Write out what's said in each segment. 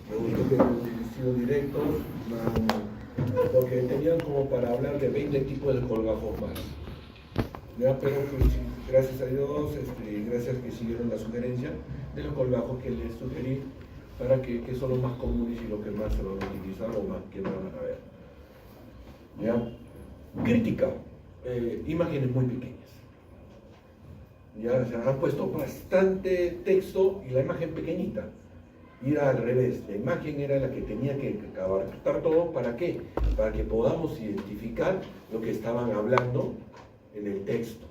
Me gustó que hayan sido directos, porque tenían como para hablar de 20 tipos de colgajos más. Ya, pero pues, sí, gracias a Dios, gracias que siguieron la sugerencia de los colgajos que les sugerí para que son los más comunes y los que más se van a utilizar o más que van a ver. ¿Ya? Crítica, imágenes muy pequeñas. Ya se han puesto bastante texto y la imagen pequeñita. Y era al revés, la imagen era la que tenía que abarcar todo. ¿Para qué? Para que podamos identificar lo que estaban hablando en el texto.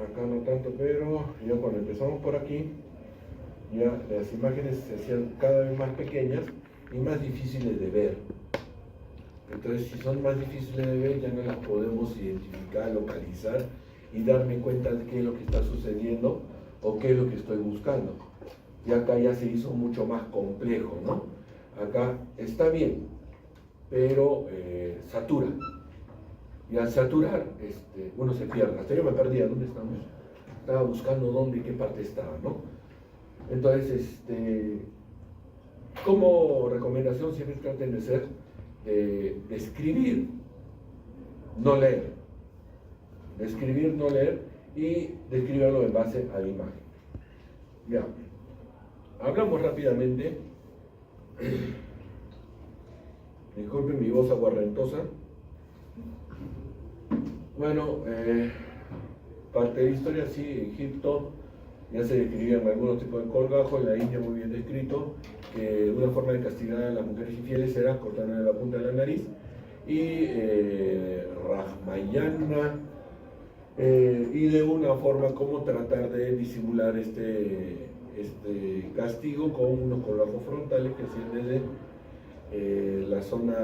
Acá no tanto, pero ya cuando empezamos por aquí, ya las imágenes se hacían cada vez más pequeñas y más difíciles de ver. Entonces, si son más difíciles de ver, ya no las podemos identificar, localizar y darme cuenta de qué es lo que está sucediendo o qué es lo que estoy buscando. Y acá ya se hizo mucho más complejo, ¿no? Acá está bien, pero satura. Y al saturar, uno se pierde. Hasta yo me perdía, ¿dónde estamos? Estaba buscando dónde y qué parte estaba, ¿no? Entonces, como recomendación siempre traten de ser de escribir, no leer. De escribir, no leer y de escribirlo en base a la imagen. Ya. Hablamos rápidamente. Disculpen mi voz aguardentosa. Bueno, parte de la historia, sí, Egipto ya se describían algunos tipos de colgajos, en la India muy bien descrito, que una forma de castigar a las mujeres infieles era cortándole la punta de la nariz, y Ramayana, y de una forma como tratar de disimular este castigo con unos colgajos frontales que hacían desde la zona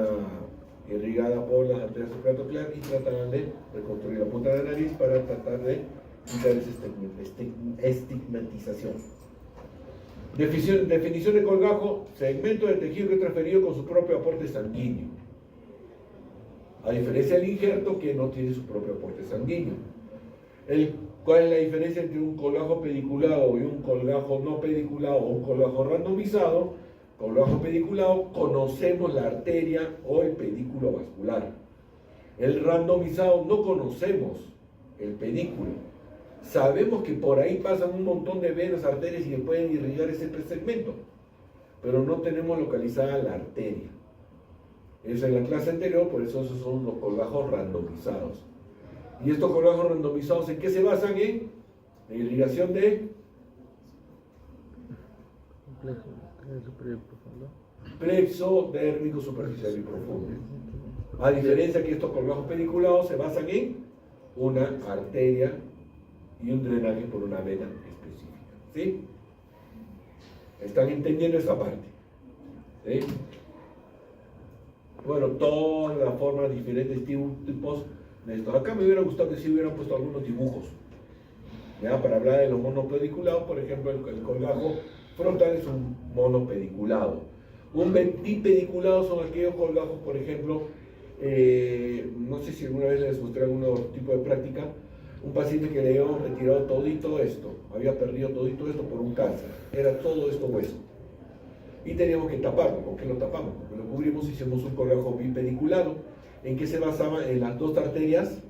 irrigada por las arterias suprartoclaras y trataban de reconstruir la punta de la nariz para tratar de quitar esa estigmatización. Definición de colgajo: segmento de tejido que es transferido con su propio aporte sanguíneo. A diferencia del injerto, que no tiene su propio aporte sanguíneo. ¿Cuál es la diferencia entre un colgajo pediculado y un colgajo no pediculado o un colgajo randomizado? Colgajo pediculado, conocemos la arteria o el pedículo vascular. El randomizado no conocemos el pedículo. Sabemos que por ahí pasan un montón de venas, arterias y que pueden irrigar ese segmento, pero no tenemos localizada la arteria. Eso en la clase anterior, por eso esos son los colgajos randomizados. ¿Y estos colgajos randomizados en qué se basan? En la irrigación de plexo dérmico superficial y profundo. A diferencia que estos colgajos pediculados se basan en una arteria y un drenaje por una vena específica. ¿Sí? ¿Están entendiendo esa parte? ¿Sí? Bueno, todas las formas, diferentes tipos de esto. Acá me hubiera gustado que sí hubieran puesto algunos dibujos, ¿ya? Para hablar de los monopediculados, por ejemplo, el colgajo frontal es un monopediculado. Un bipediculado son aquellos colgajos, por ejemplo, no sé si alguna vez les mostré algún tipo de práctica, un paciente que le habíamos retirado todito esto, había perdido todito esto por un cáncer, era todo esto hueso. Y teníamos que taparlo. ¿Con qué lo tapamos? Porque lo cubrimos, hicimos un colgajo bipediculado. ¿En qué se basaba? En las dos arterias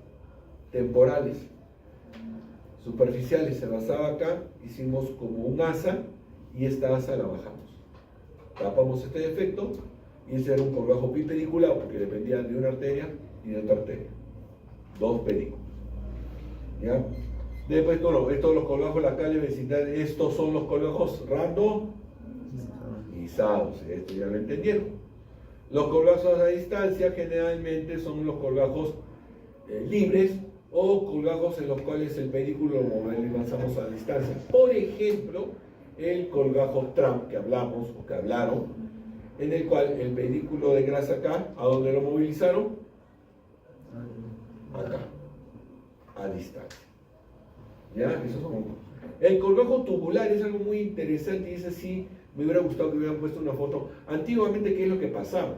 temporales. Superficiales se basaba acá, hicimos como un asa y esta asa la bajamos. Tapamos este defecto y ese era un colgajo bipediculado porque dependía de una arteria y de otra arteria. Dos pedículos. ¿Ya? Después, no, estos los colgajos lacales vecindarios, estos son los colgajos randomizados. Esto ya lo entendieron. Los colgajos a distancia generalmente son los colgajos libres o colgajos en los cuales el pedículo lo movilizamos a distancia. Por ejemplo, el colgajo Trump que hablamos o que hablaron, en el cual el pedículo de grasa acá, ¿a dónde lo movilizaron? Acá, a distancia. ¿Ya? Eso son. El colgajo tubular es algo muy interesante y ese sí me hubiera gustado que hubieran puesto una foto. Antiguamente, ¿qué es lo que pasaba?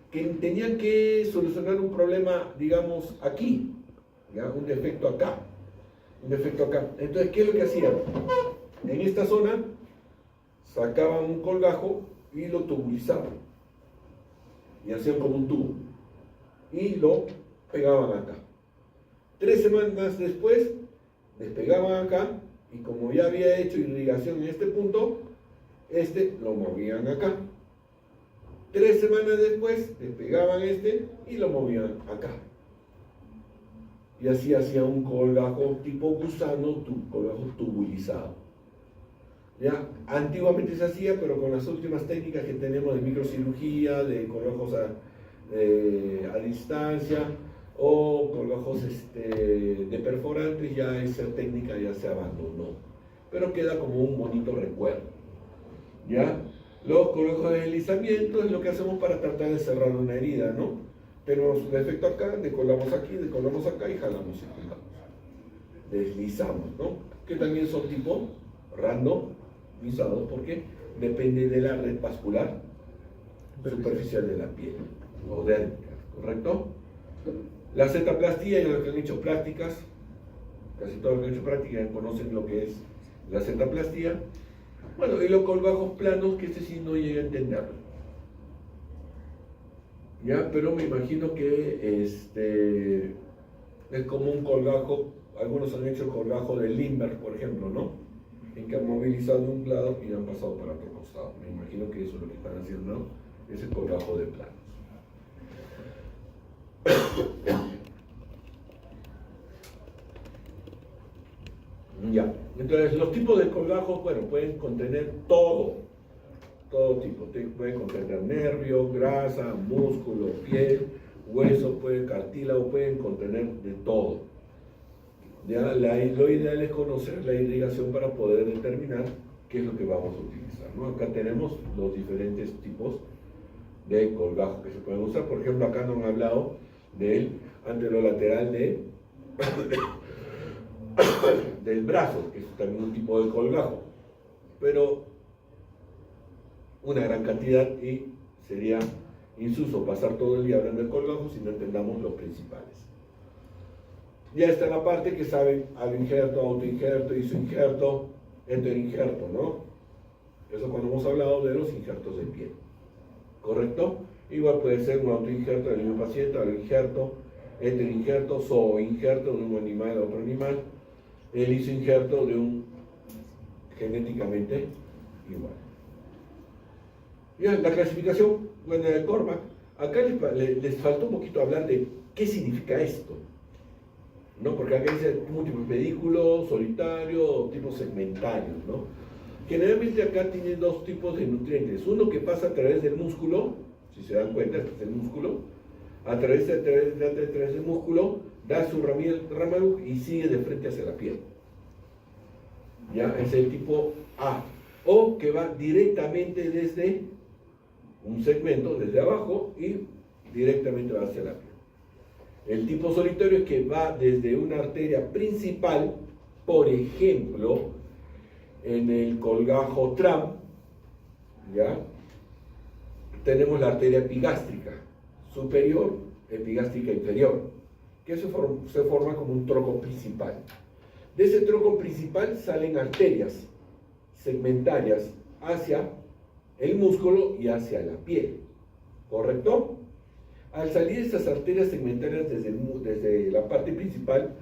Que tenían que solucionar un problema, digamos, aquí, ¿ya? Un defecto acá. Entonces, ¿qué es lo que hacían? En esta zona sacaban un colgajo y lo tubulizaban y hacían como un tubo y lo pegaban acá. 3 semanas después despegaban acá y como ya había hecho irrigación en este punto, lo movían acá. 3 semanas después despegaban y lo movían acá. Y así hacía un colgajo tipo gusano, colgajo tubulizado. ¿Ya? Antiguamente se hacía, pero con las últimas técnicas que tenemos de microcirugía, de colgajos a distancia o colgajos de perforantes, ya esa técnica ya se abandonó. Pero queda como un bonito recuerdo. ¿Ya? Los colgajos de deslizamiento es lo que hacemos para tratar de cerrar una herida, ¿no? Tenemos un defecto acá, decolamos aquí, decolamos acá y jalamos y jalamos. Deslizamos, ¿no? Que también son tipo randomizados porque depende de la red vascular superficial de la piel o dérmica, ¿correcto? La zetaplastía y los que han hecho prácticas, casi todos los que han hecho prácticas conocen lo que es la zetaplastía. Bueno, y los colgajos planos, que sí no llega a entenderlo. Ya, pero me imagino que es como un colgajo, algunos han hecho el colgajo de Lindbergh, por ejemplo, ¿no? En que han movilizado de un lado y han pasado para otro costado. Me imagino que eso es lo que están haciendo, ¿no? Ese colgajo de planos. Ya, entonces los tipos de colgajos, bueno, pueden contener todo tipo, pueden contener nervio, grasa, músculo, piel, hueso, cartílago, pueden contener de todo. Ya, lo ideal es conocer la irrigación para poder determinar qué es lo que vamos a utilizar, ¿no? Acá tenemos los diferentes tipos de colgajos que se pueden usar. Por ejemplo, acá nos han hablado del anterolateral del brazo, que es también un tipo de colgajo, pero una gran cantidad y sería insuso pasar todo el día hablando de colgajos si no entendamos los principales. Ya está la parte que saben aloinjerto, autoinjerto, isoinjerto, enteroinjerto, ¿no? Eso cuando hemos hablado de los injertos de piel, ¿correcto? Igual puede ser un autoinjerto del mismo paciente, aloinjerto, enteroinjerto, zooinjerto de un animal a otro animal, el isoinjerto de un genéticamente igual. Ya, la clasificación, bueno, de Cormack, acá les faltó un poquito hablar de qué significa esto, ¿no? Porque acá dice múltiples pedículos, solitario, tipos segmentarios, ¿no? Generalmente acá tienen 2 tipos de nutrientes, uno que pasa a través del músculo, si se dan cuenta, este es el músculo, a través del músculo, da su ramaluz y sigue de frente hacia la piel. Ya, es el tipo A, o que va directamente desde un segmento, desde abajo, y directamente va hacia la piel. El tipo solitario es que va desde una arteria principal, por ejemplo, en el colgajo TRAM, ¿ya? Tenemos la arteria epigástrica superior, epigástrica inferior, que se forma como un troco principal. De ese troco principal salen arterias segmentarias hacia el músculo y hacia la piel, ¿correcto? Al salir esas arterias segmentarias desde la parte principal,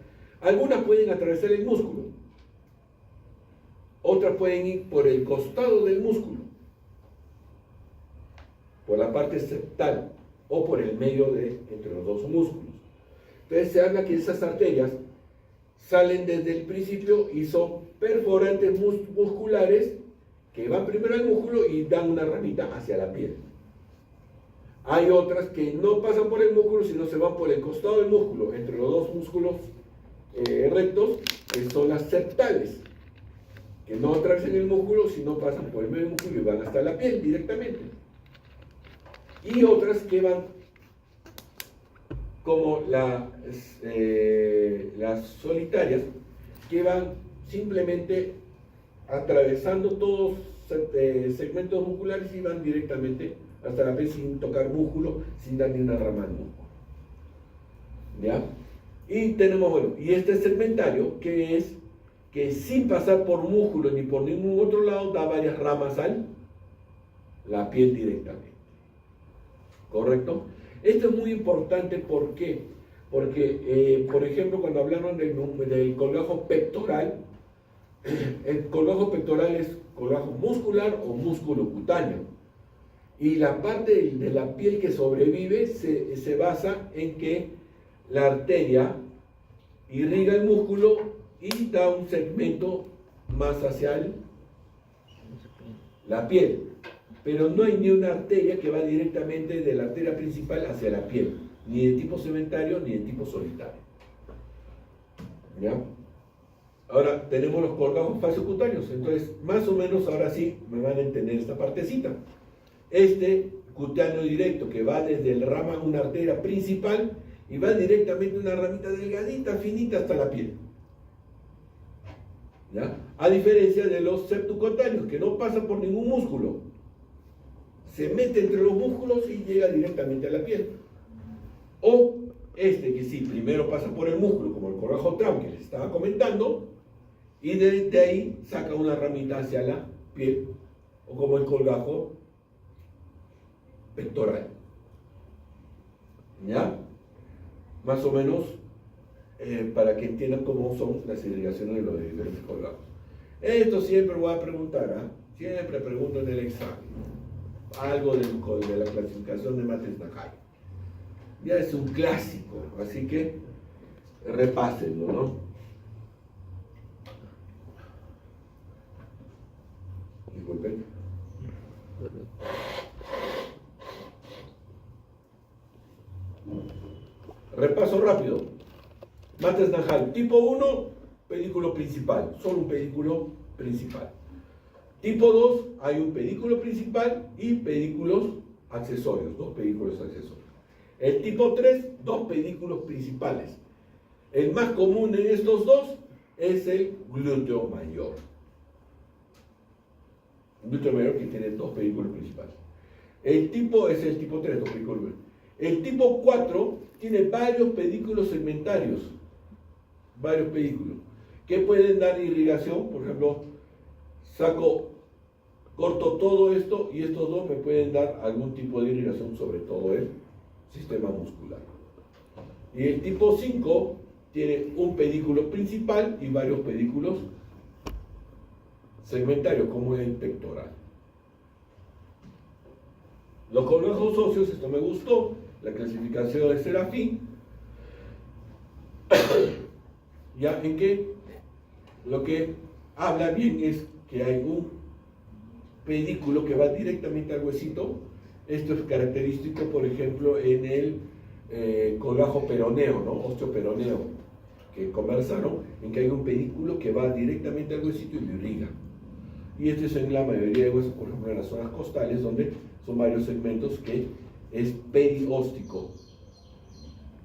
algunas pueden atravesar el músculo, otras pueden ir por el costado del músculo, por la parte septal o por el medio entre los 2 músculos. Entonces se habla que esas arterias salen desde el principio y son perforantes musculares que van primero al músculo y dan una ramita hacia la piel. Hay otras que no pasan por el músculo, sino se van por el costado del músculo, entre los 2 músculos rectos, que son las septales, que no atraviesan el músculo, sino pasan por el medio del músculo y van hasta la piel directamente. Y otras que van como las solitarias, que van simplemente atravesando todos segmentos musculares y van directamente hasta la piel sin tocar músculo, sin dar ni una rama al músculo. ¿Ya? Y tenemos, bueno, y este segmentario, que es que sin pasar por músculo ni por ningún otro lado da varias ramas a la piel directamente. ¿Correcto? Esto es muy importante, ¿por qué? Porque, por ejemplo, cuando hablaron del colgajo pectoral, el colgajo pectoral es colgajo muscular o músculo cutáneo. Y la parte de la piel que sobrevive se basa en que la arteria irriga el músculo y da un segmento más hacia la piel. Pero no hay ni una arteria que va directamente de la arteria principal hacia la piel, ni de tipo segmentario ni de tipo solitario. ¿Ya? Ahora tenemos los colgajos fasciocutáneos, entonces más o menos ahora sí me van a entender esta partecita. Este cutáneo directo que va desde el rama a una arteria principal y va directamente una ramita delgadita, finita hasta la piel. ¿Ya? A diferencia de los subcutáneos que no pasan por ningún músculo, se mete entre los músculos y llega directamente a la piel. O este que sí, primero pasa por el músculo, como el colgajo TRAM que les estaba comentando, y de ahí saca una ramita hacia la piel, o como el colgajo pectoral. ¿Ya? Más o menos para que entiendan cómo son las irrigaciones de los diferentes colgajos. Esto siempre voy a preguntar, ¿eh? Siempre pregunto en el examen algo de la clasificación de Matres-Najai. Ya es un clásico, así que repásenlo, ¿no? Disculpen. Repaso rápido. Matres-Najai, tipo 1, pedículo principal, solo un pedículo principal. Tipo 2, hay un pedículo principal y pedículos accesorios, dos pedículos accesorios. El tipo 3, dos pedículos principales. El más común en estos dos es el glúteo mayor. Un glúteo mayor que tiene dos pedículos principales. El tipo es el tipo 3, dos pedículos. El tipo 4 tiene varios pedículos segmentarios, varios pedículos, que pueden dar irrigación. Por ejemplo, corto todo esto y estos dos me pueden dar algún tipo de irrigación sobre todo el sistema muscular. Y el tipo 5 tiene un pedículo principal y varios pedículos segmentarios, como el pectoral. Los colgajos óseos, esto me gustó, la clasificación de Serafín, ya en que lo que habla bien es que hay un pedículo que va directamente al huesito. Esto es característico, por ejemplo, en el colgajo peroneo, ¿no? Osteoperoneo, que conversaron, en que hay un pedículo que va directamente al huesito y lo irriga. Y este es en la mayoría de huesos, por ejemplo, en las zonas costales, donde son varios segmentos que es perióstico.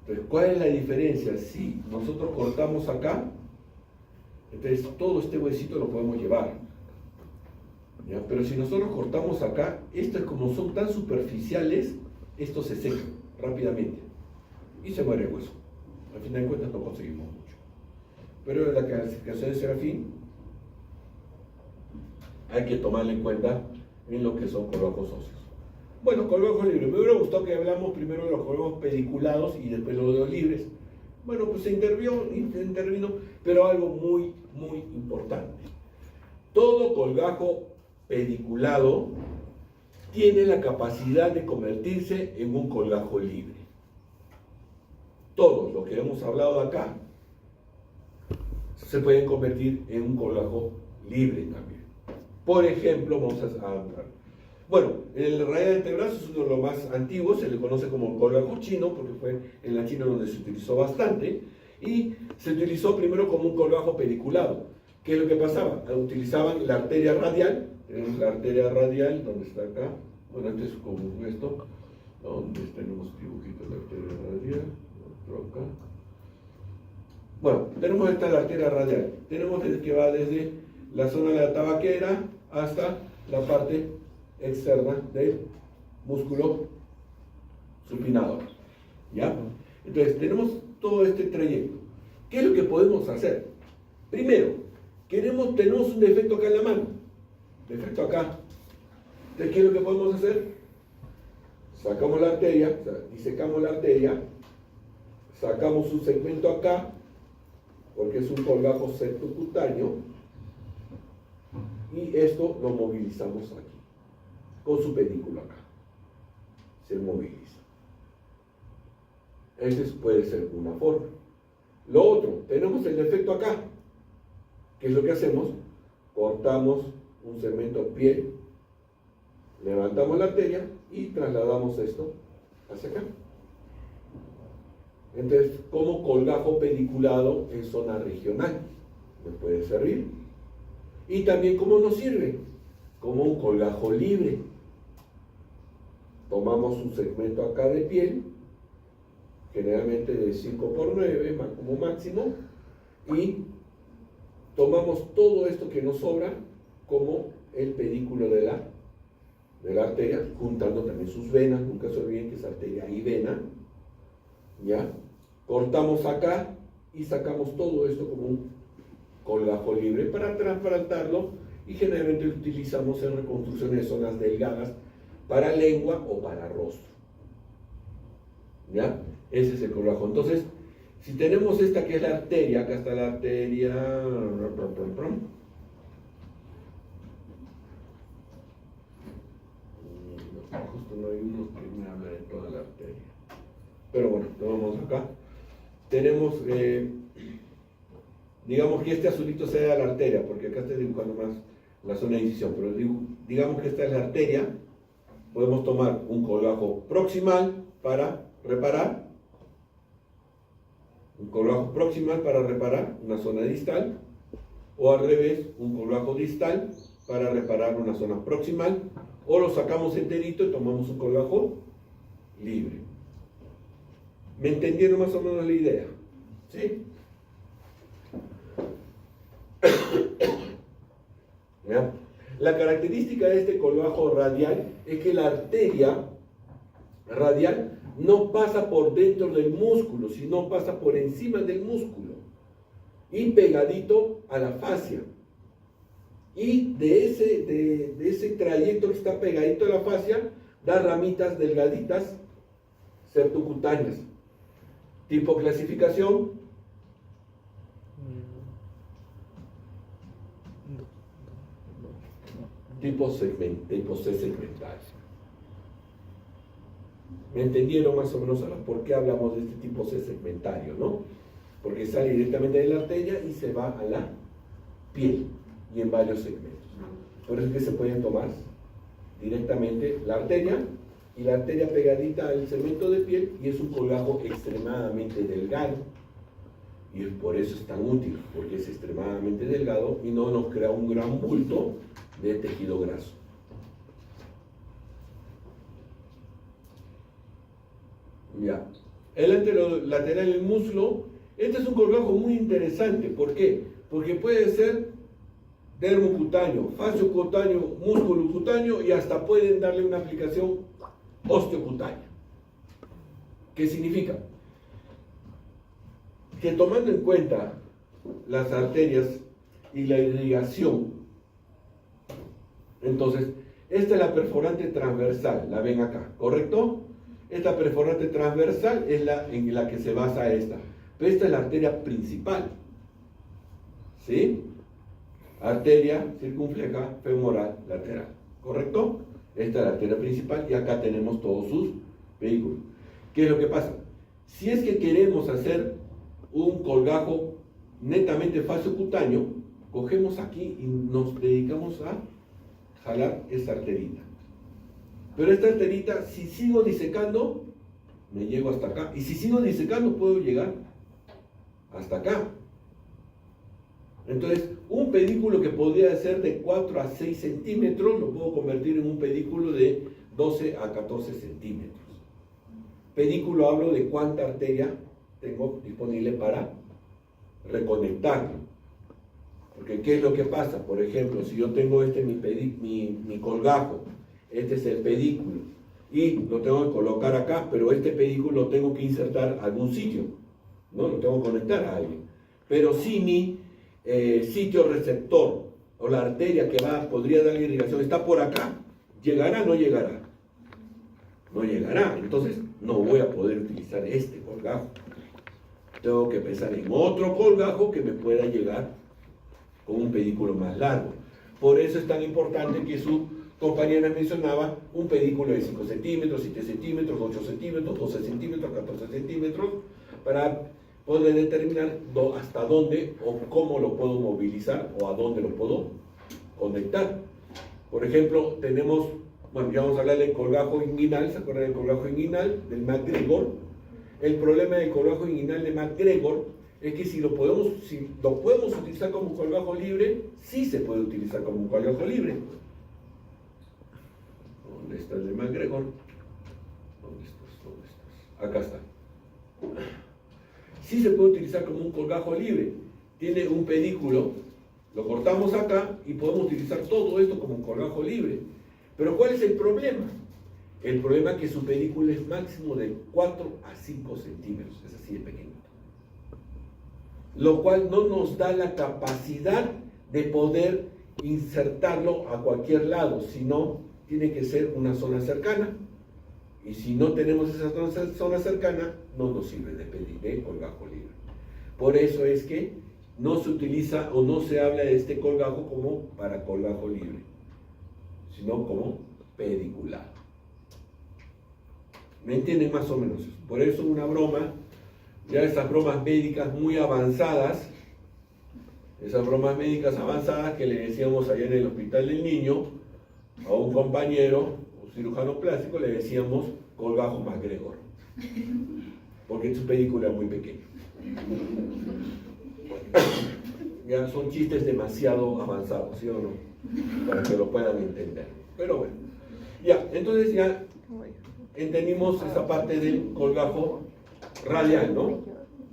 Entonces, ¿cuál es la diferencia? Si nosotros cortamos acá, entonces todo este huesito lo podemos llevar. ¿Ya? Pero si nosotros cortamos acá, estos como son tan superficiales, estos se secan rápidamente y se muere el hueso. Al final de cuentas no conseguimos mucho. Pero en la clasificación de Serafín hay que tomarla en cuenta en lo que son colgajos óseos. Bueno, colgajos libres. Me hubiera gustado que hablamos primero de los colgajos pediculados y después de los libres. Bueno, pues se intervino, pero algo muy, muy importante. Todo colgajo pediculado tiene la capacidad de convertirse en un colgajo libre. Todos los que hemos hablado acá se pueden convertir en un colgajo libre también. Por ejemplo, vamos a hablar. Bueno, el radial de antebrazo es uno de los más antiguos, se le conoce como colgajo chino, porque fue en la China donde se utilizó bastante, y se utilizó primero como un colgajo pediculado. ¿Qué es lo que pasaba? Utilizaban la arteria radial, donde está acá, bueno, antes como esto, donde tenemos dibujitos de la arteria radial, otro acá. Bueno, tenemos esta la arteria radial, tenemos que va desde la zona de la tabaquera hasta la parte externa del músculo supinador. ¿Ya? Entonces, tenemos todo este trayecto. ¿Qué es lo que podemos hacer? Primero, tenemos un defecto acá en la mano, defecto acá. Entonces, ¿qué es lo que podemos hacer? Sacamos la arteria, o sea, disecamos la arteria, sacamos un segmento acá, porque es un colgajo septocutáneo, y esto lo movilizamos aquí, con su pedículo acá. Se moviliza. Esa puede ser una forma. Lo otro, tenemos el defecto acá. ¿Qué es lo que hacemos? Cortamos un segmento piel, levantamos la arteria y trasladamos esto hacia acá. Entonces, como colgajo pediculado en zona regional, nos puede servir. Y también, ¿cómo nos sirve? Como un colgajo libre. Tomamos un segmento acá de piel, generalmente de 5×9 como máximo, y tomamos todo esto que nos sobra como el pedículo de la arteria, juntando también sus venas, nunca se olviden que es arteria y vena, ¿ya? Cortamos acá y sacamos todo esto como un colgajo libre para trasplantarlo, y generalmente lo utilizamos en reconstrucciones de zonas delgadas para lengua o para rostro, ¿ya? Ese es el colgajo. Entonces, si tenemos esta que es la arteria, acá está la arteria, justo no hay uno que me habla de toda la arteria, pero bueno, lo vamos acá. Tenemos, digamos que este azulito sea la arteria, porque acá estoy dibujando más la zona de incisión, pero digamos que esta es la arteria. Podemos tomar un colgajo proximal para reparar, un colgajo proximal para reparar una zona distal, o al revés, un colgajo distal para reparar una zona proximal, o lo sacamos enterito y tomamos un colgajo libre. ¿Me entendieron más o menos la idea? ¿Sí? ¿Ya? La característica de este colgajo radial es que la arteria radial no pasa por dentro del músculo, sino pasa por encima del músculo y pegadito a la fascia. Y de ese trayecto que está pegadito a la fascia, da ramitas delgaditas septocutáneas. Tipo clasificación. Tipo C segmental. ¿Me entendieron más o menos por qué hablamos de este tipo C segmentario, no? Porque sale directamente de la arteria y se va a la piel, y en varios segmentos. Por eso es que se pueden tomar directamente la arteria, y la arteria pegadita al segmento de piel, y es un colgajo extremadamente delgado. Y por eso es tan útil, porque es extremadamente delgado y no nos crea un gran bulto de tejido graso. Ya. El anterolateral del muslo, este es un colgajo muy interesante. ¿Por qué? Porque puede ser dermocutáneo, fasciocutáneo, musculocutáneo, y hasta pueden darle una aplicación osteocutánea. ¿Qué significa? Que tomando en cuenta las arterias y la irrigación, entonces, esta es la perforante transversal, la ven acá, ¿correcto? Esta perforante transversal es en la que se basa esta, pero esta es la arteria principal, ¿sí? Arteria circunfleja femoral lateral, ¿correcto? Esta es la arteria principal, y acá tenemos todos sus vehículos. ¿Qué es lo que pasa? Si es que queremos hacer un colgajo netamente fasciocutáneo, cogemos aquí y nos dedicamos a jalar esta arterita. Pero esta arterita, si sigo disecando, me llego hasta acá. Y si sigo disecando, puedo llegar hasta acá. Entonces, un pedículo que podría ser de 4 a 6 centímetros, lo puedo convertir en un pedículo de 12 a 14 centímetros. Pedículo, hablo de cuánta arteria tengo disponible para reconectarlo. Porque ¿qué es lo que pasa? Por ejemplo, si yo tengo mi colgajo, este es el pedículo, y lo tengo que colocar acá, pero este pedículo lo tengo que insertar a algún sitio, ¿no? Lo tengo que conectar a alguien. Pero si mi sitio receptor o la arteria que podría dar irrigación está por acá, ¿llegará o no llegará? No llegará, entonces no voy a poder utilizar este colgajo. Tengo que pensar en otro colgajo que me pueda llegar con un pedículo más largo. Por eso es tan importante que su compañera mencionaba un pedículo de 5 centímetros, 7 centímetros, 8 centímetros, 12 centímetros, 14 centímetros, para poder determinar hasta dónde o cómo lo puedo movilizar o a dónde lo puedo conectar. Por ejemplo, tenemos, bueno, ya vamos a hablar del colgajo inguinal. ¿Se acuerdan del colgajo inguinal del MacGregor? El problema del colgajo inguinal de MacGregor es que si lo podemos utilizar como un colgajo libre, sí se puede utilizar como un colgajo libre. ¿Dónde está el de MacGregor? ¿Dónde estás? Acá está. Sí se puede utilizar como un colgajo libre. Tiene un pedículo, lo cortamos acá y podemos utilizar todo esto como un colgajo libre. Pero ¿cuál es el problema? El problema es que su pedículo es máximo de 4 a 5 centímetros, es así de pequeño. Lo cual no nos da la capacidad de poder insertarlo a cualquier lado, sino tiene que ser una zona cercana. Y si no tenemos esa zona cercana, no nos sirve de colgajo libre. Por eso es que no se utiliza o no se habla de este colgajo como para colgajo libre, sino como pedicular. ¿Me entienden más o menos? Por eso una broma, ya esas bromas médicas muy avanzadas, esas bromas médicas avanzadas que le decíamos allá en el hospital del niño, a un compañero, un cirujano plástico, le decíamos colgajo MacGregor, porque su pedículo era muy pequeño. Ya son chistes demasiado avanzados, ¿sí o no? Para que lo puedan entender. Pero bueno, ya, entonces ya entendimos esa parte del colgajo radial, ¿no?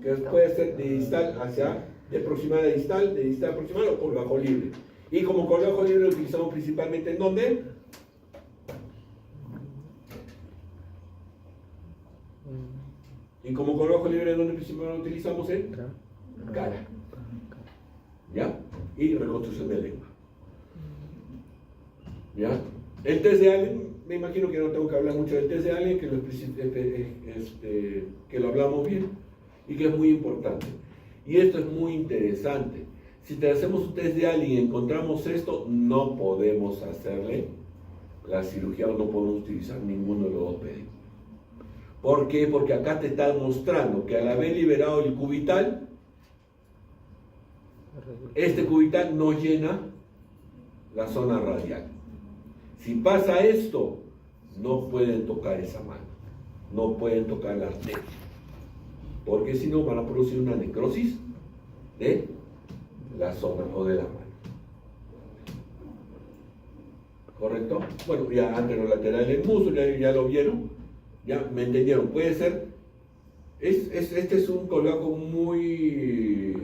Que puede ser de distal hacia, de proximal a distal, de distal a proximal o colgajo libre. Y como colgajo libre lo utilizamos principalmente ¿en dónde? Y como colgajo libre, ¿dónde principalmente lo utilizamos? En cara. ¿Ya? Y reconstrucción de lengua. ¿Ya? El test de Allen, me imagino que no tengo que hablar mucho del test de Allen, que lo hablamos bien y que es muy importante. Y esto es muy interesante. Si te hacemos un test de Allen y encontramos esto, no podemos hacerle la cirugía o no podemos utilizar ninguno de los dos pedículos. ¿Por qué? Porque acá te está mostrando que al haber liberado el cubital, este cubital no llena la zona radial. Si pasa esto, no pueden tocar esa mano, no pueden tocar la arteria, porque si no van a producir una necrosis de la zona o de la mano. ¿Correcto? Bueno, ya anterolateral del músculo, ya lo vieron, ya me entendieron. Puede ser, este es un colgajo muy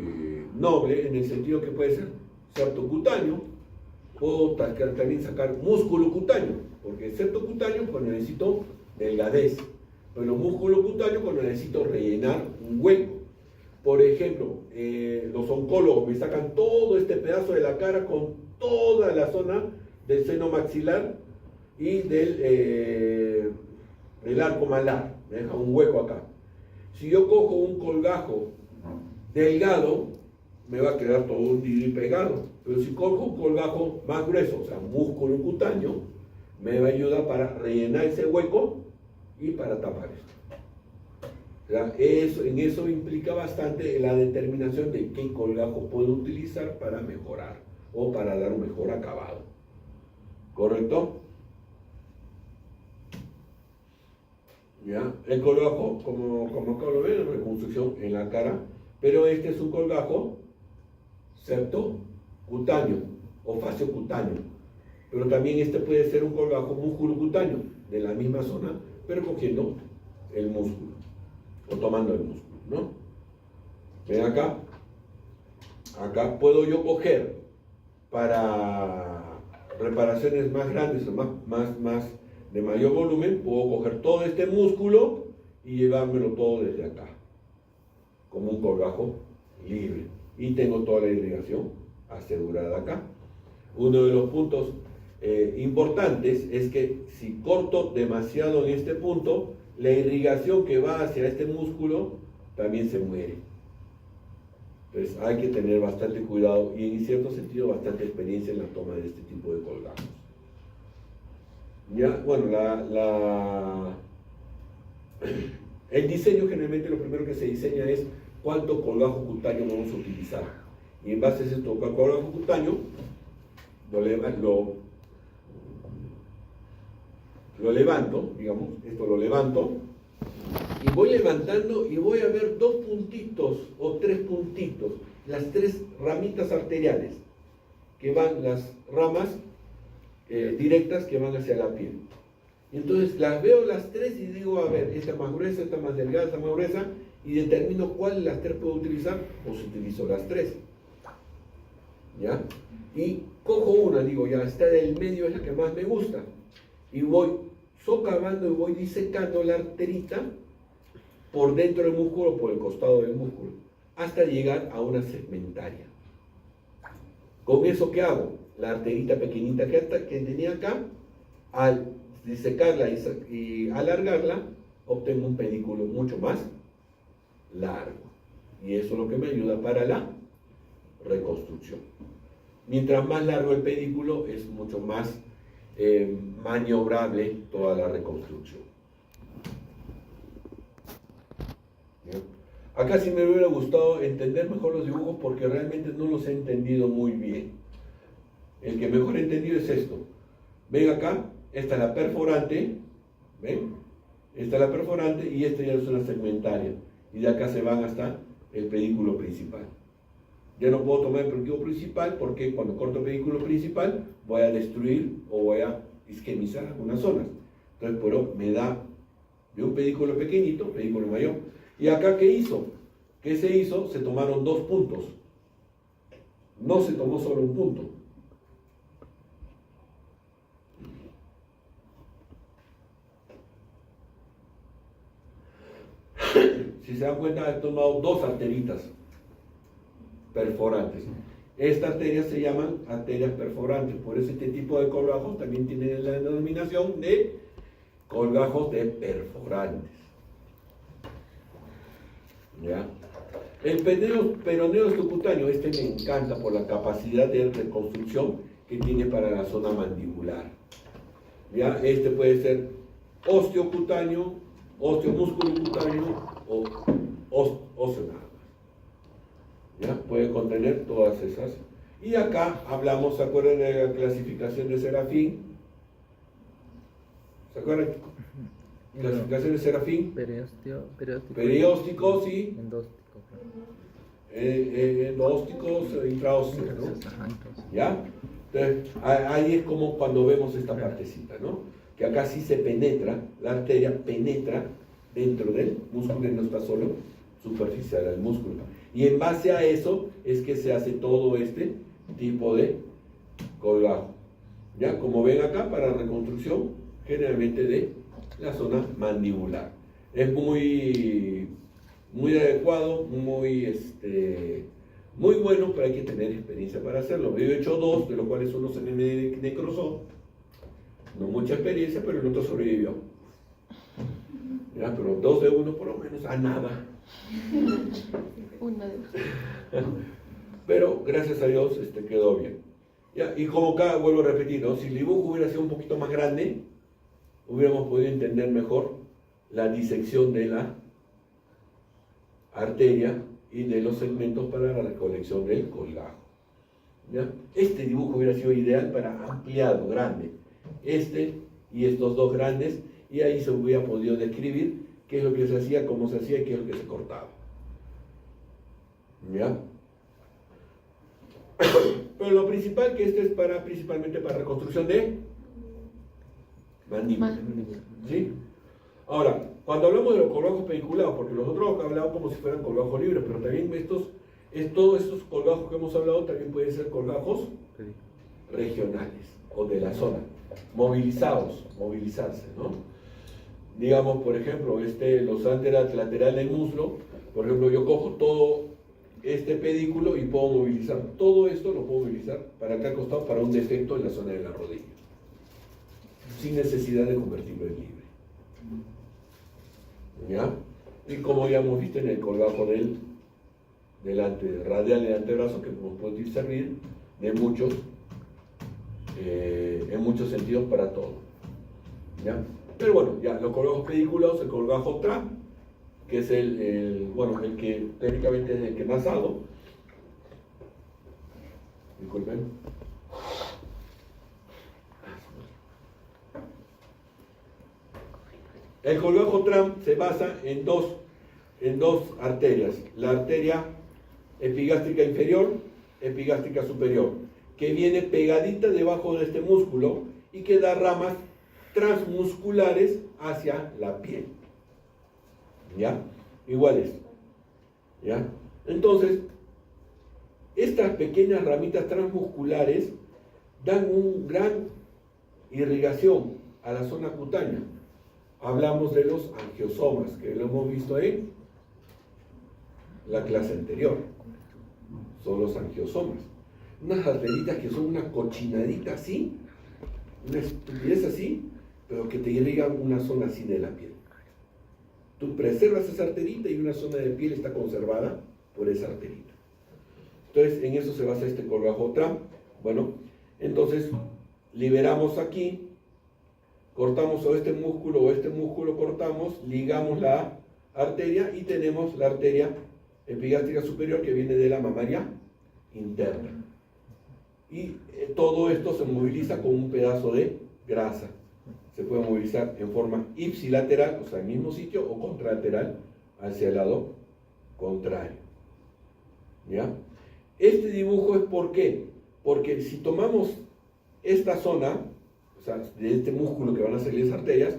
noble en el sentido que puede ser septocutáneo o también sacar músculo cutáneo, porque septocutáneo cuando necesito delgadez, pero músculo cutáneo cuando necesito rellenar un hueco. Por ejemplo, los oncólogos me sacan todo este pedazo de la cara con toda la zona del seno maxilar y del arco malar, me deja un hueco acá. Si yo cojo un colgajo delgado, me va a quedar todo hundido y pegado. Pero si cojo un colgajo más grueso, o sea, músculo cutáneo, me va a ayudar para rellenar ese hueco y para tapar esto. O sea, en eso implica bastante la determinación de qué colgajo puedo utilizar para mejorar o para dar un mejor acabado. ¿Correcto? ¿Ya? El colgajo, como acabo de ver, es reconstrucción en la cara, pero este es un colgajo septocutáneo o fasciocutáneo, pero también este puede ser un colgajo musculocutáneo de la misma zona, pero cogiendo el músculo o tomando el músculo, ¿no? Ven acá, puedo yo coger para reparaciones más grandes o más de mayor volumen, puedo coger todo este músculo y llevármelo todo desde acá, como un colgajo libre. y tengo toda la irrigación asegurada acá. Uno de los puntos importantes es que si corto demasiado en este punto, la irrigación que va hacia este músculo también se muere. Entonces hay que tener bastante cuidado y en cierto sentido bastante experiencia en la toma de este tipo de colgajos. Ya, bueno, el diseño generalmente lo primero que se diseña es cuánto colgajo cutáneo vamos a utilizar. Y en base a ese colgajo cutáneo, lo levanto, digamos, esto lo levanto, y voy levantando y voy a ver 2 puntitos o 3 puntitos, las 3 ramitas arteriales, que van, las ramas directas que van hacia la piel. Entonces las veo las 3 y digo, a ver, esta más gruesa, esta más delgada, esta más gruesa, y determino cuál de las 3 puedo utilizar, o si utilizo las 3. ¿Ya? Y cojo una, digo, ya, esta del medio es la que más me gusta, y voy socavando y voy disecando la arterita por dentro del músculo o por el costado del músculo, hasta llegar a una segmentaria. ¿Con eso qué hago? La arterita pequeñita que tenía acá, al disecarla y alargarla, obtengo un pedículo mucho más largo. Y eso es lo que me ayuda para la reconstrucción. Mientras más largo el pedículo, es mucho más maniobrable toda la reconstrucción. ¿Bien? Acá sí me hubiera gustado entender mejor los dibujos porque realmente no los he entendido muy bien. El que mejor he entendido es esto. Ven acá, esta es la perforante, ¿ven? Esta es la perforante y esta ya es una segmentaria. Y de acá se van hasta el pedículo principal. Ya no puedo tomar el pedículo principal porque cuando corto el pedículo principal voy a destruir o voy a isquemizar algunas zonas. Entonces, pero me da de un pedículo pequeñito, pedículo mayor. ¿Y acá qué hizo? ¿Qué se hizo? Se tomaron 2 puntos. No se tomó solo un punto. Si se dan cuenta, he tomado 2 arteritas perforantes. Estas arterias se llaman arterias perforantes, por eso este tipo de colgajos también tienen la denominación de colgajos de perforantes. ¿Ya? El peroneo subcutáneo, este me encanta por la capacidad de reconstrucción que tiene para la zona mandibular. ¿Ya? Este puede ser osteocutáneo, osteomusculocutáneo o óseo nada más. ¿Ya? Puede contener todas esas. Y acá hablamos, ¿se acuerdan de la clasificación de Serafín? ¿Se acuerdan? Clasificación de Serafín. Periósticos y endósticos, intraóseos, ¿no? ¿Ya? Entonces, ahí es como cuando vemos esta partecita, ¿no? Que acá sí se penetra, la arteria penetra dentro del músculo y no está solo superficial al músculo. Y en base a eso es que se hace todo este tipo de colgajo. ¿Ya? Como ven acá, para reconstrucción generalmente de la zona mandibular. Es muy adecuado, muy bueno, pero hay que tener experiencia para hacerlo. Yo he hecho 2, de los cuales uno se me necrosó. No mucha experiencia, pero el otro sobrevivió. ¿Ya? Pero 2 de 1 por lo menos, a nada. Pero gracias a Dios quedó bien. ¿Ya? Y como acá vuelvo a repetir, ¿no? Si el dibujo hubiera sido un poquito más grande, hubiéramos podido entender mejor la disección de la arteria y de los segmentos para la recolección del colgajo. ¿Ya? Este dibujo hubiera sido ideal para ampliado, grande. Este y estos 2 grandes, y ahí se hubiera podido describir qué es lo que se hacía, cómo se hacía y qué es lo que se cortaba. ¿Ya? Pero lo principal que es principalmente para reconstrucción de mandíbula. ¿Sí? Ahora, cuando hablamos de los colgajos pediculados, porque los otros hablamos como si fueran colgajos libres, pero también todos estos colgajos que hemos hablado también pueden ser colgajos regionales o de la zona, movilizarse, ¿no? Digamos, por ejemplo, los anteras lateral del muslo, por ejemplo, yo cojo todo este pedículo y puedo movilizar todo esto, lo puedo movilizar para acá al costado para un defecto en la zona de la rodilla, sin necesidad de convertirlo en libre. ¿Ya? Y como ya hemos visto en el colgajo del radial del antebrazo, que nos puede servir de muchos, en muchos sentidos para todo. ¿Ya? Pero bueno, ya los colgajos pediculados, el colgajo TRAM, que es el que técnicamente es el que más hago. Disculpen. El colgajo TRAM se basa en dos arterias, la arteria epigástrica inferior, epigástrica superior, que viene pegadita debajo de este músculo y que da ramas transmusculares hacia la piel. ¿Ya? Iguales. ¿Ya? Entonces, estas pequeñas ramitas transmusculares dan una gran irrigación a la zona cutánea. Hablamos de los angiosomas, que lo hemos visto en la clase anterior. Son los angiosomas. Unas arteritas que son una cochinadita así, una estupidez así, pero que te irrigan una zona así de la piel. Tú preservas esa arterita y una zona de piel está conservada por esa arterita. Entonces, en eso se basa este colgajo TRAM. Bueno, entonces, liberamos aquí, cortamos este músculo cortamos, ligamos la arteria y tenemos la arteria epigástrica superior que viene de la mamaria interna. Y todo esto se moviliza con un pedazo de grasa. Se puede movilizar en forma ipsilateral, o sea, en el mismo sitio, o contralateral, hacia el lado contrario. ¿Ya? Este dibujo es ¿por qué? Porque si tomamos esta zona, o sea, de este músculo que van a salir las arterias,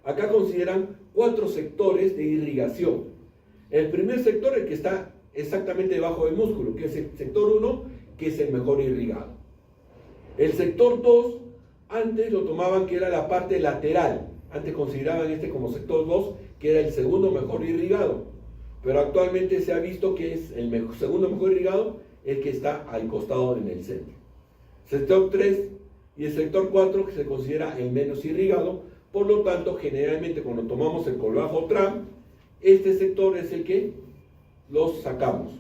acá consideran 4 sectores de irrigación. El primer sector, el que está exactamente debajo del músculo, que es el sector 1, que es el mejor irrigado. El sector 2, antes lo tomaban que era la parte lateral. Antes consideraban este como sector 2, que era el segundo mejor irrigado. Pero actualmente se ha visto que es el segundo mejor irrigado el que está al costado en el centro. Sector 3 y el sector 4 que se considera el menos irrigado. Por lo tanto, generalmente cuando tomamos el colgajo TRAM, este sector es el que los sacamos.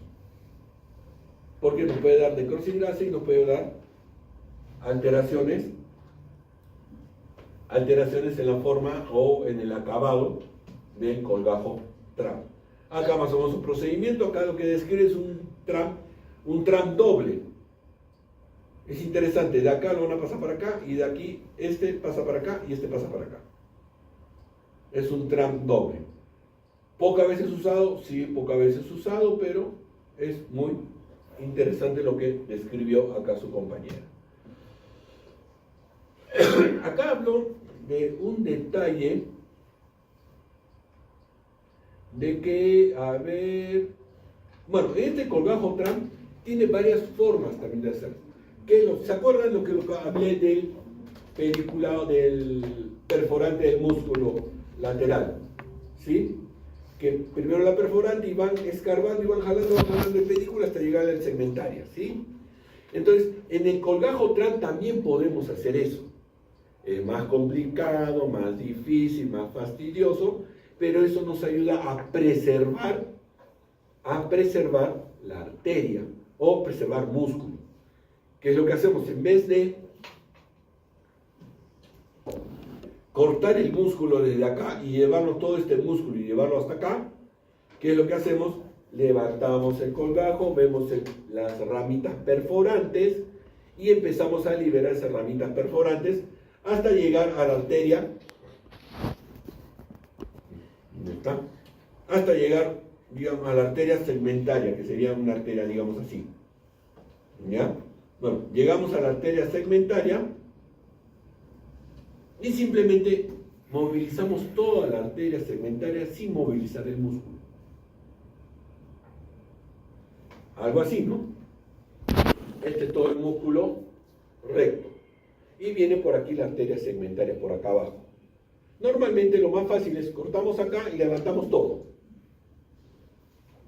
Porque nos puede dar necrosis grasa y nos puede dar alteraciones en la forma o en el acabado del colgajo TRAM. Acá más o menos un procedimiento, acá lo que describe es un TRAM doble. Es interesante, de acá lo van a pasar para acá y de aquí este pasa para acá y este pasa para acá. Es un TRAM doble. Pocas veces usado, sí, pocas veces usado, pero es muy interesante lo que describió acá su compañera. Acá hablo de un detalle de que, a ver, bueno, este colgajo TRAM tiene varias formas también de hacerlo. ¿Se acuerdan lo que hablé del pediculado, del perforante del músculo lateral? ¿Sí? Que primero la perforante y van escarbando y van jalando el pedículo hasta llegar a la segmentaria, ¿sí? Entonces, en el colgajo TRAM también podemos hacer eso. Es más complicado, más difícil, más fastidioso, pero eso nos ayuda a preservar la arteria o preservar músculo. ¿Qué es lo que hacemos? En vez de cortar el músculo desde acá y llevarnos todo este músculo y llevarlo hasta acá, ¿qué es lo que hacemos? Levantamos el colgajo, vemos las ramitas perforantes y empezamos a liberar esas ramitas perforantes hasta llegar a la arteria. ¿Dónde está? Hasta llegar, digamos, a la arteria segmentaria, que sería una arteria, digamos así. ¿Ya? Bueno, llegamos a la arteria segmentaria y simplemente movilizamos toda la arteria segmentaria sin movilizar el músculo. Algo así, ¿no? Este es todo el músculo recto. Y viene por aquí la arteria segmentaria, por acá abajo. Normalmente lo más fácil es cortamos acá y levantamos todo.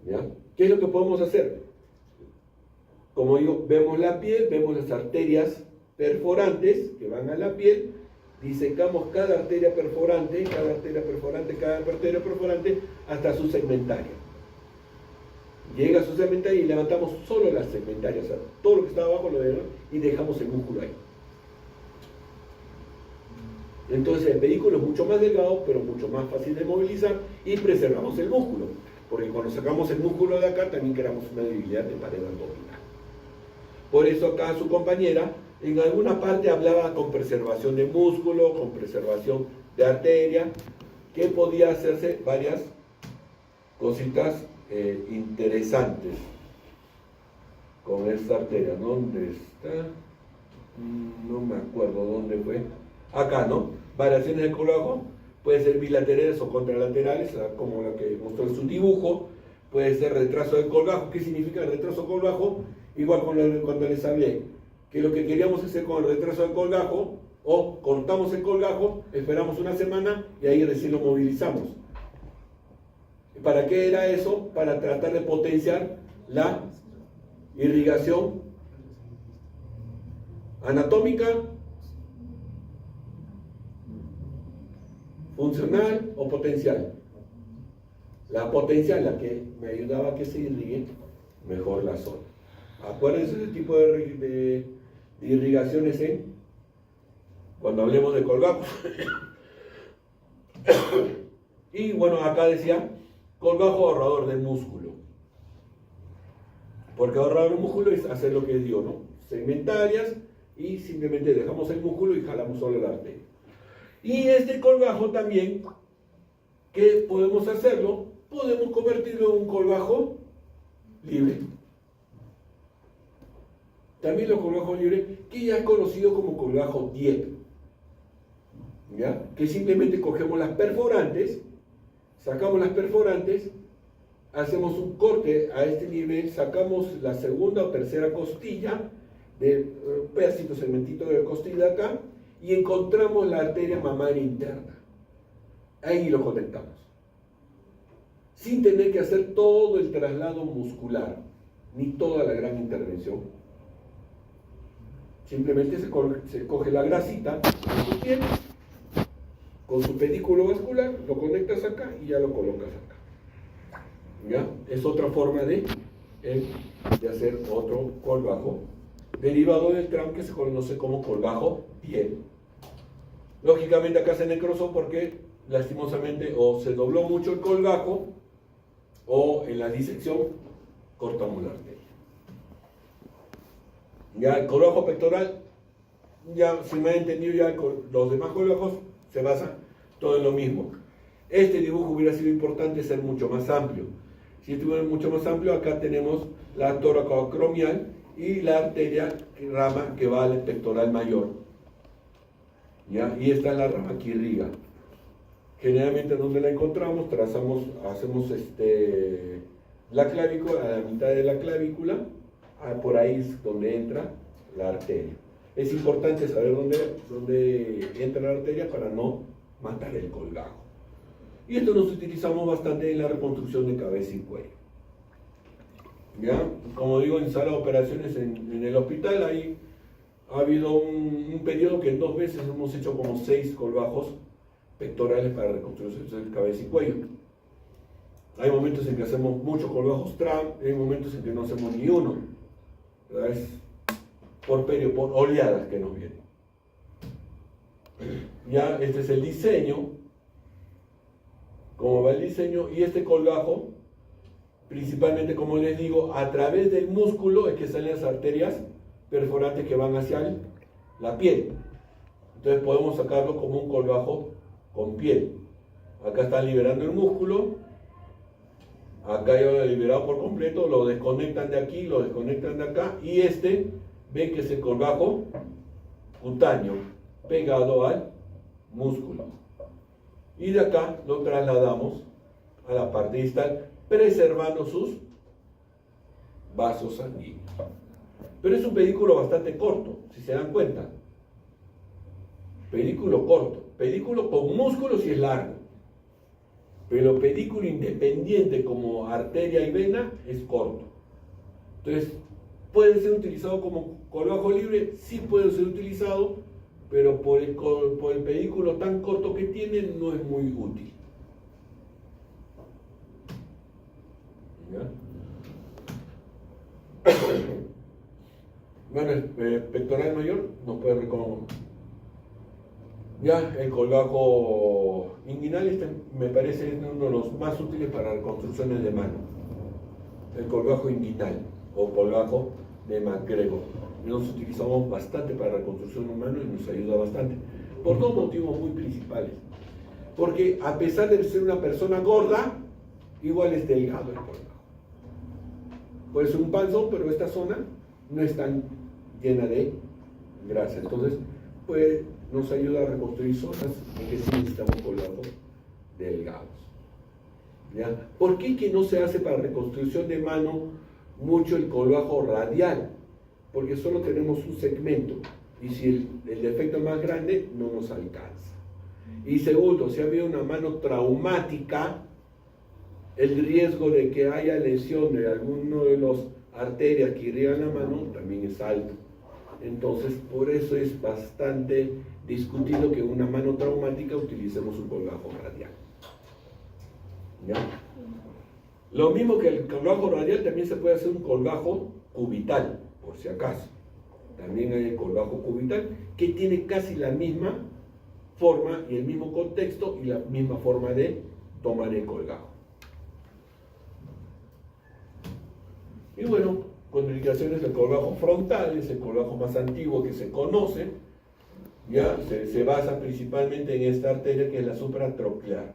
¿Ya? ¿Qué es lo que podemos hacer? como digo, vemos la piel, vemos las arterias perforantes que van a la piel, disecamos cada arteria perforante, hasta su segmentaria. Llega a su segmentaria y levantamos solo las segmentarias, o sea, todo lo que está abajo lo dejamos y dejamos el músculo ahí. Entonces el pedículo es mucho más delgado, pero mucho más fácil de movilizar y preservamos el músculo, porque cuando sacamos el músculo de acá también creamos una debilidad de pared abdominal. Por eso acá su compañera en alguna parte hablaba con preservación de músculo, con preservación de arteria, que podía hacerse varias cositas interesantes con esta arteria. ¿Dónde está? No me acuerdo dónde fue. Acá, ¿no? Variaciones del colágeno, puede ser bilaterales o contralaterales, como la que mostró en su dibujo. Puede ser retraso del colgajo. ¿Qué significa el retraso colgajo? Igual cuando les hablé, que lo que queríamos hacer con el retraso del colgajo, o cortamos el colgajo, esperamos una semana y ahí recién lo movilizamos. ¿Para qué era eso? Para tratar de potenciar la irrigación anatómica, funcional o potencial. La potencial, la que me ayudaba a que se irrigue mejor la zona. Acuérdense ese tipo de irrigaciones cuando hablemos de colgajo. Y bueno, acá decía colgajo ahorrador de músculo. Porque ahorrador de músculo es hacer lo que digo, ¿no? Segmentarias y simplemente dejamos el músculo y jalamos solo la arteria. Y este colgajo también, ¿qué podemos hacerlo? Podemos convertirlo en un colgajo libre. También los colgajos libres, que ya es conocido como colgajo DIEP, ¿ya? Que simplemente cogemos las perforantes, sacamos las perforantes, hacemos un corte a este nivel, sacamos la segunda o tercera costilla, de pedacito, segmentito de costilla acá, y encontramos la arteria mamaria interna. Ahí lo conectamos. Sin tener que hacer todo el traslado muscular, ni toda la gran intervención. Simplemente se coge la grasita con su pedículo vascular, lo conectas acá y ya lo colocas acá. ¿Ya? Es otra forma de hacer otro colgajo derivado del TRAM que se conoce como colgajo piel. Lógicamente acá se necrosó porque lastimosamente o se dobló mucho el colgajo o en la disección cortamos la arteria. Ya el colgajo pectoral, ya si me han entendido, ya los demás colgajos se basan todo en lo mismo. Este dibujo hubiera sido importante ser mucho más amplio. Si estuviera mucho más amplio, acá tenemos la toracoacromial y la arteria rama que va al pectoral mayor. ¿Ya? Y esta es la rama que irriga. Generalmente donde la encontramos, hacemos la clavícula, a la mitad de la clavícula, por ahí es donde entra la arteria. Es importante saber dónde entra la arteria para no matar el colgajo. Y esto nos utilizamos bastante en la reconstrucción de cabeza y cuello. ¿Ya? Como digo, en sala de operaciones en el hospital ha habido un periodo que en 2 veces hemos hecho como 6 colgajos pectorales para reconstrucción de cabeza y cuello. Hay momentos en que hacemos muchos colgajos TRAM, hay momentos en que no hacemos ni uno. Es por oleadas que nos vienen. Ya, este es el diseño, cómo va el diseño, y este colgajo, principalmente, como les digo, a través del músculo es que salen las arterias perforantes que van hacia la piel. Entonces podemos sacarlo como un colgajo con piel. Acá están liberando el músculo, acá ya lo han liberado por completo, lo desconectan de aquí, lo desconectan de acá, y ven que es el colgajo cutáneo pegado al músculo. Y de acá lo trasladamos a la parte distal, preservando sus vasos sanguíneos. Pero es un pedículo bastante corto, si se dan cuenta. Pedículo corto. Pedículo con músculo si es largo. Pero pedículo independiente como arteria y vena es corto. Entonces, ¿Puede ser utilizado como colgajo libre? Sí puede ser utilizado, pero por el pedículo tan corto que tiene no es muy útil. ¿Ya? Bueno, el pectoral mayor nos puede reconocer. Ya, el colgajo inguinal me parece uno de los más útiles para reconstrucciones de mano. El colgajo inguinal o colgajo de MacGregor. Nos utilizamos bastante para reconstrucción de mano y nos ayuda bastante. Por dos motivos muy principales. Porque a pesar de ser una persona gorda, igual es delgado el colgajo. Puede ser un panzón, pero esta zona no es tan llena de grasa. Entonces, pues nos ayuda a reconstruir zonas en que sí necesitamos colgajos delgados. ¿Ya? ¿Por qué que no se hace para reconstrucción de mano mucho el colgajo radial? Porque solo tenemos un segmento y si el defecto es más grande no nos alcanza. Y segundo, si había una mano traumática, el riesgo de que haya lesión de alguno de las arterias que irrigan la mano también es alto. Entonces, por eso es bastante discutido que en una mano traumática utilicemos un colgajo radial. ¿Ya? Lo mismo que el colgajo radial, también se puede hacer un colgajo cubital, por si acaso. También hay el colgajo cubital que tiene casi la misma forma y el mismo contexto y la misma forma de tomar el colgajo. Y bueno, contraindicaciones del colgajo frontal, es el colgajo más antiguo que se conoce, ya se basa principalmente en esta arteria que es la supratroclear.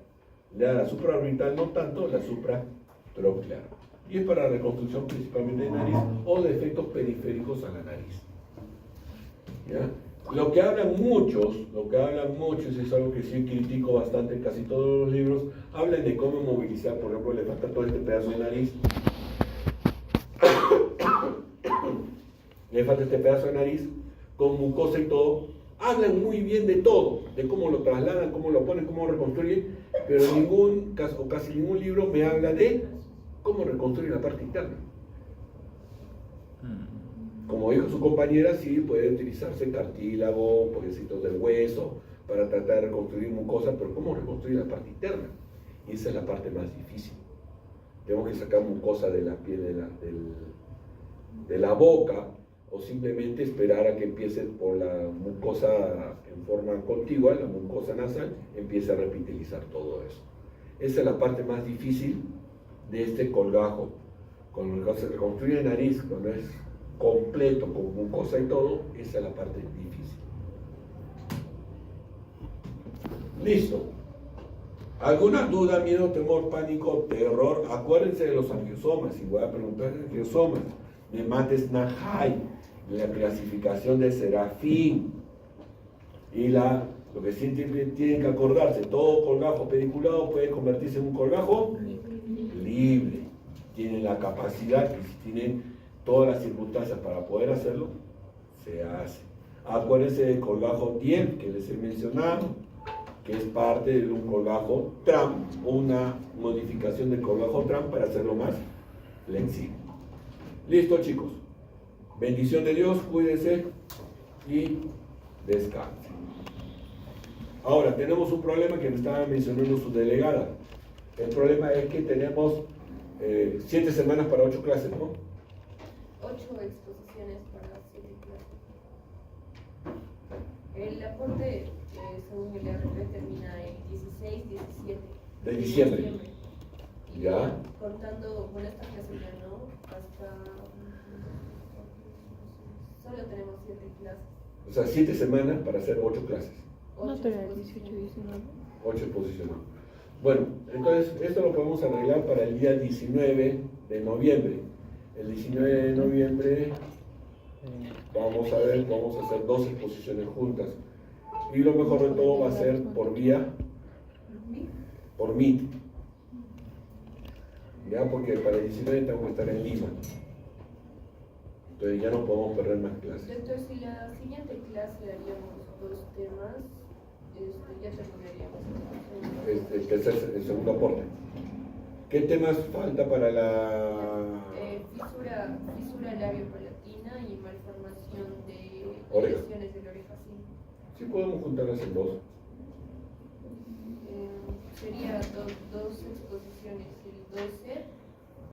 Ya la supraorbital no tanto, la supratroclear. Y es para reconstrucción principalmente de nariz o de efectos periféricos a la nariz. ¿Ya? Lo que hablan muchos, y es algo que sí critico bastante en casi todos los libros, hablan de cómo movilizar, por ejemplo, le falta todo este pedazo de nariz. Le falta este pedazo de nariz con mucosa y todo. Hablan muy bien de todo, de cómo lo trasladan, cómo lo ponen, cómo lo reconstruyen, pero en ningún caso, o casi ningún libro me habla de cómo reconstruir la parte interna. Como dijo su compañera, sí puede utilizarse cartílago, huesitos del hueso para tratar de reconstruir mucosa, pero ¿cómo reconstruir la parte interna? Y esa es la parte más difícil. Tenemos que sacar mucosa de la piel de la boca, o simplemente esperar a que empiece por la mucosa en forma contigua, la mucosa nasal, empiece a reptilizar todo eso. Esa es la parte más difícil de este colgajo. Cuando se reconstruye la nariz, cuando es completo, con mucosa y todo, esa es la parte difícil. Listo. ¿Alguna duda, miedo, temor, pánico, terror? Acuérdense de los angiosomas, y voy a preguntar de angiosomas, de Mates Nahai, la clasificación de Serafín, y lo que sí tienen que acordarse, todo colgajo pediculado puede convertirse en un colgajo libre. Tienen la capacidad y si tienen todas las circunstancias para poder hacerlo, se hace. Acuérdense del colgajo DIEM que les he mencionado, que es parte de un colgajo TRAM, una modificación del colgajo TRAM para hacerlo más flexible. Listo, chicos. Bendición de Dios, cuídense y descansen. Ahora, tenemos un problema que me estaba mencionando su delegada. El problema es que tenemos 7 semanas para 8 clases, ¿no? 8 exposiciones para 7 clases. El aporte, según el ARP, termina el 16, 17 de diciembre. Y ¿Ya? Cortando, bueno, esta clase ya no, hasta... Solo tenemos 7 clases. O sea, 7 semanas para hacer 8 clases. No tenía 18, 19. 8 exposiciones. Bueno, entonces esto lo podemos arreglar para el día 19 de noviembre. El 19 de noviembre vamos a hacer 2 exposiciones juntas. Y lo mejor de todo va a ser por Meet. Ya, porque para el 19 tengo que estar en Lima. Entonces ya no podemos perder más clases. Entonces, si la siguiente clase haríamos 2 temas, ya terminaríamos. El segundo aporte. ¿Qué temas falta para la...? Fisura labio palatino. termina y malformación de Oreja. lesiones de la oreja, sí. Sí podemos juntarlas en dos. Sería dos exposiciones, el 12